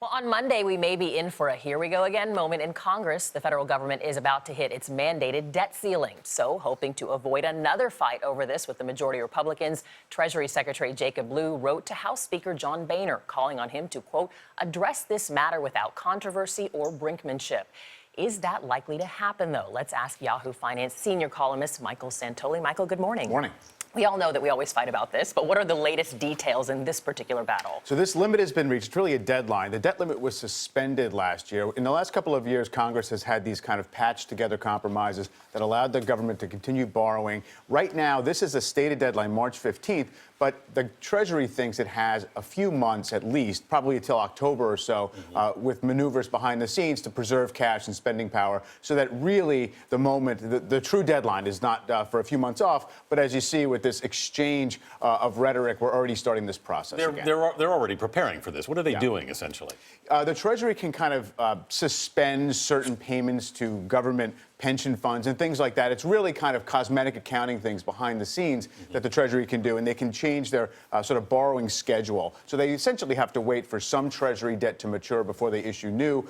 Well, on Monday, we may be in for a here we go again moment in Congress. The federal government is about to hit its mandated debt ceiling. So, hoping to avoid another fight over this with the majority Republicans, Treasury Secretary Jacob Lew wrote to House Speaker John Boehner, calling on him to, quote, address this matter without controversy or brinkmanship. Is that likely to happen, though? Let's ask Yahoo Finance senior columnist Michael Santoli. Michael, good morning. Morning. We all know that we always fight about this, but what are the latest details in this particular battle? So this limit has been reached. It's really a deadline. The debt limit was suspended last year. In the last couple of years, Congress has had these kind of patched together compromises that allowed the government to continue borrowing. Right now, this is a stated deadline, March 15th, but the Treasury thinks it has a few months at least, probably until October or so, with maneuvers behind the scenes to preserve cash and spending power, so that really the moment, the true deadline is not for a few months off, but as you see with this exchange of rhetoric, we're already starting this process again. They're already preparing for this. What are they doing, essentially? The Treasury can kind of suspend certain payments to government pension funds and things like that. It's really kind of cosmetic accounting things behind the scenes that the Treasury can do, and they can change their sort of borrowing schedule. So they essentially have to wait for some Treasury debt to mature before they issue new.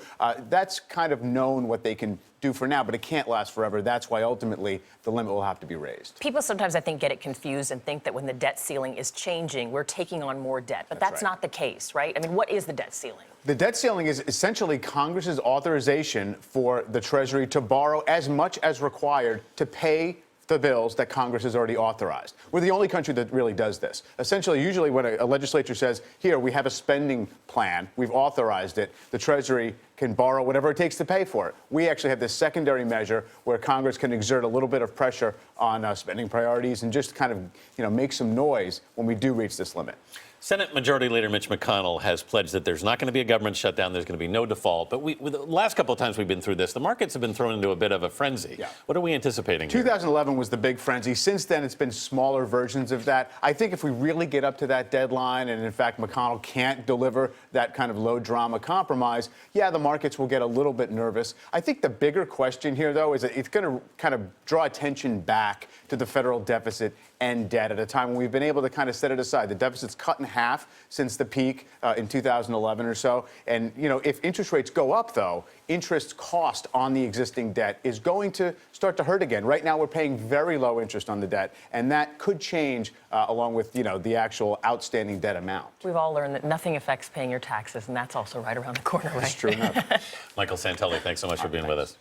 That's kind of known what they can do for now, but it can't last forever. That's why ultimately the limit will have to be raised. People sometimes, I think, get it confused and think that when the debt ceiling is changing, we're taking on more debt. But that's right. not the case, right? I mean, what is the debt ceiling? The debt ceiling is essentially Congress's authorization for the Treasury to borrow as much as required to pay the bills that Congress has already authorized. We're the only country that really does this. Essentially, usually when a legislature says, here, we have a spending plan, we've authorized it, the Treasury can borrow whatever it takes to pay for it. We actually have this secondary measure where Congress can exert a little bit of pressure on spending priorities and just kind of, make some noise when we do reach this limit. Senate Majority Leader Mitch McConnell has pledged that there's not going to be a government shutdown, there's going to be no default. But with the last couple of times we've been through this, the markets have been thrown into a bit of a frenzy. Yeah. What are we anticipating here? 2011 was the big frenzy. Since then, it's been smaller versions of that. I think if we really get up to that deadline, and in fact McConnell can't deliver that kind of low-drama compromise, yeah, the markets will get a little bit nervous. I think the bigger question here, though, is that it's going to kind of draw attention back to the federal deficit and debt at a time when we've been able to kind of set it aside. The deficit's cut in half since the peak in 2011 or so. And, if interest rates go up, though, interest cost on the existing debt is going to start to hurt again. Right now, we're paying very low interest on the debt, and that could change along with, the actual outstanding debt amount. We've all learned that nothing affects paying your taxes, and that's also right around the corner, right? That's true enough. Michael Santoli, thanks so much for being with us.